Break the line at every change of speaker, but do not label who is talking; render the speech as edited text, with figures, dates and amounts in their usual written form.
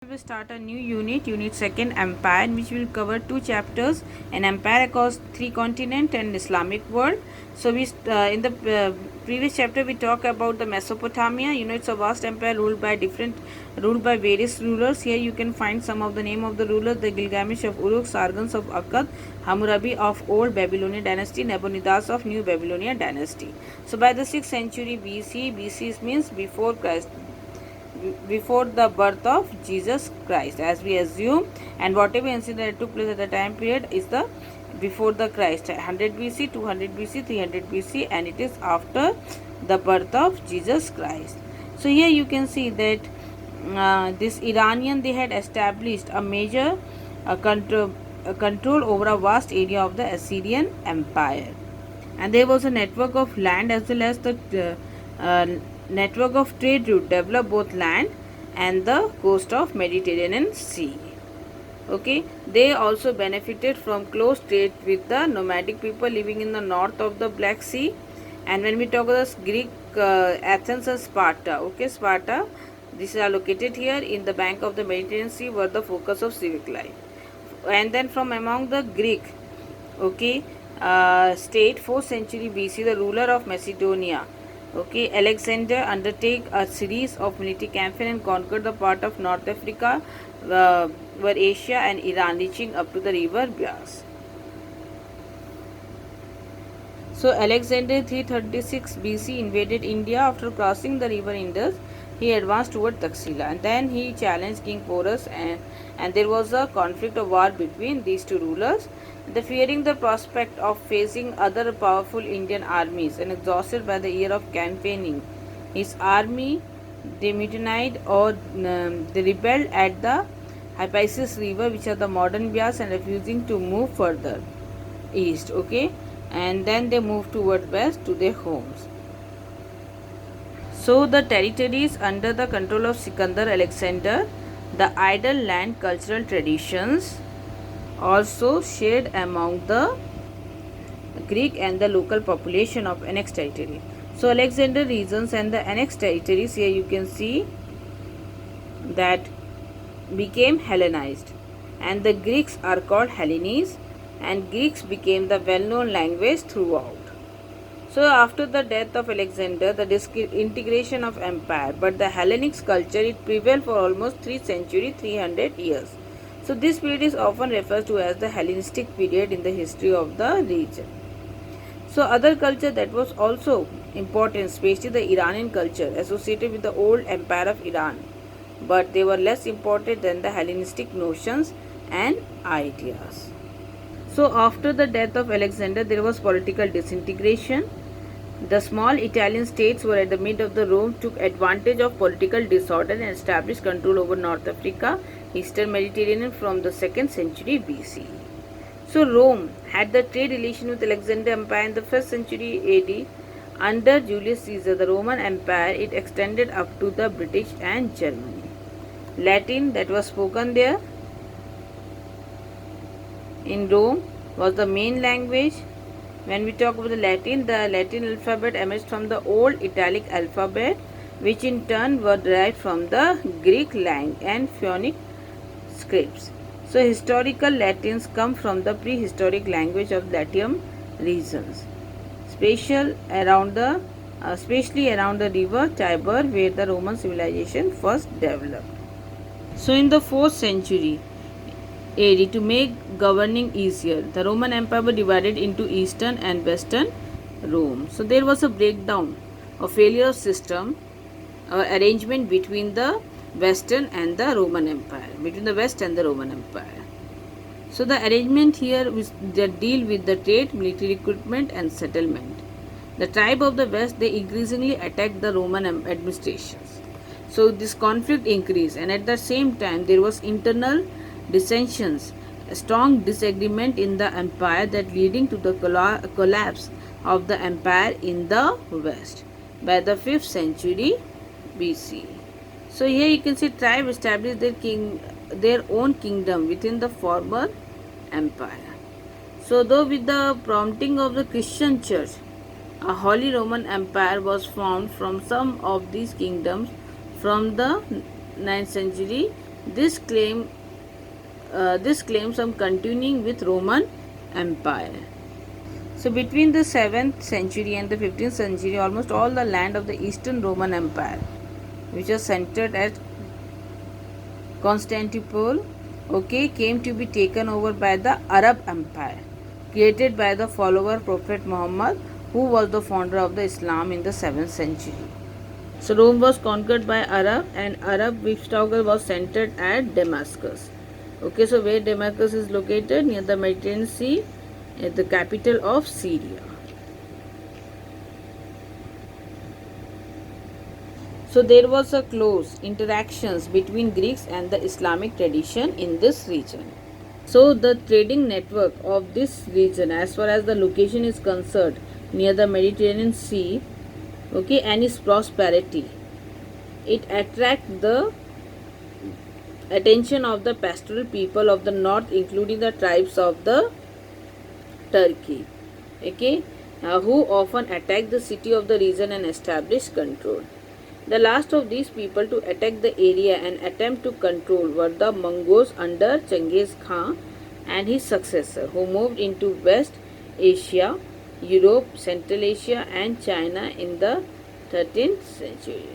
We will start a new unit second empire, in which we will cover two chapters: an empire across three continents and Islamic world. So we in the previous chapter we talked about the Mesopotamia. It's a vast empire ruled by various rulers. Here you can find some of the name of the rulers: the Gilgamesh of Uruk, Sargons of Akkad, Hammurabi of Old Babylonian dynasty, Nabonidus of New Babylonian dynasty. So by the 6th century BC, BC means before Christ, before the birth of Jesus Christ, as we assume, and whatever incident that took place at the time period is the before the Christ, 100 BC, 200 BC, 300 BC, and it is after the birth of Jesus Christ. So here you can see that this Iranian, they had established a major control over a vast area of the Assyrian Empire, and there was a network of land as well as the network of trade route developed both land and the coast of Mediterranean Sea. Okay, they also benefited from close trade with the nomadic people living in the north of the Black Sea. And when we talk about Greek, Athens and Sparta, okay, Sparta, these are located here in the bank of the Mediterranean Sea, were the focus of civic life. And then from among the Greek, okay, state, 4th century BC, the ruler of Macedonia, okay, Alexander, undertake a series of military campaigns and conquered the part of North Africa, where Asia and Iran, reaching up to the river Bias. So Alexander 336 BC invaded India. After crossing the river Indus, he advanced toward Taxila, and then he challenged King Porus, and there was a conflict of war between these two rulers. The fearing the prospect of facing other powerful Indian armies, and exhausted by the year of campaigning, his army demutinied or they rebelled at the Hypasis river, which are the modern Bias, and refusing to move further east. Okay, and then they moved toward west to their homes. So the territories under the control of Sikandar Alexander, the idle land cultural traditions also shared among the Greek and the local population of annexed territory. So Alexander regions and the annexed territories, here you can see that became Hellenized, and the Greeks are called Hellenes, and Greeks became the well-known language throughout. So after the death of Alexander, the disintegration of empire, but the Hellenic culture, it prevailed for almost 300 years. So this period is often referred to as the Hellenistic period in the history of the region. So other culture that was also important, especially the Iranian culture associated with the old empire of Iran, but they were less important than the Hellenistic notions and ideas. So after the death of Alexander, there was political disintegration. The small Italian states were at the mid of the Rome, took advantage of political disorder and established control over North Africa, Eastern Mediterranean from the 2nd century BC. So Rome had the trade relation with Alexander Empire in the 1st century AD. Under Julius Caesar, the Roman Empire, it extended up to the British and Germany. Latin, that was spoken there in Rome, was the main language. When we talk about the Latin alphabet emerged from the old Italic alphabet, which in turn were derived from the Greek and Phoenician scripts. So historical Latins come from the prehistoric language of Latium regions, especially around the river Tiber, where the Roman civilization first developed. So in the 4th century AD, to make governing easier, the Roman Empire was divided into Eastern and Western Rome. So there was a breakdown of failure of system arrangement between the Western and the Roman Empire, between the West and the Roman Empire. So the arrangement here was that deal with the trade, military equipment and settlement. The tribe of the West, they increasingly attacked the Roman administrations. So this conflict increased, and at the same time there was internal dissensions, a strong disagreement in the empire, that leading to the collapse of the empire in the West by the 5th century BC. So here you can see tribe established their own kingdom within the former empire. So though with the prompting of the Christian church, a Holy Roman Empire was formed from some of these kingdoms from the 9th century This claim this claims some continuing with Roman Empire. So between the 7th century and the 15th century, almost all the land of the Eastern Roman Empire, which was centered at Constantinople, came to be taken over by the Arab Empire, created by the follower Prophet Muhammad, who was the founder of the Islam in the 7th century. So Rome was conquered by Arab, and Arab which struggle was centered at Damascus. So where Damascus is located? Near the Mediterranean Sea, at the capital of Syria. So there was a close interactions between Greeks and the Islamic tradition in this region. So the trading network of this region, as far as the location is concerned, near the Mediterranean Sea, and its prosperity, it attracts the attention of the pastoral people of the north, including the tribes of the Turkey, who often attack the city of the region and establish control. The last of these people to attack the area and attempt to control were the Mongols under Genghis Khan and his successor, who moved into West Asia, Europe, Central Asia and China in the 13th century.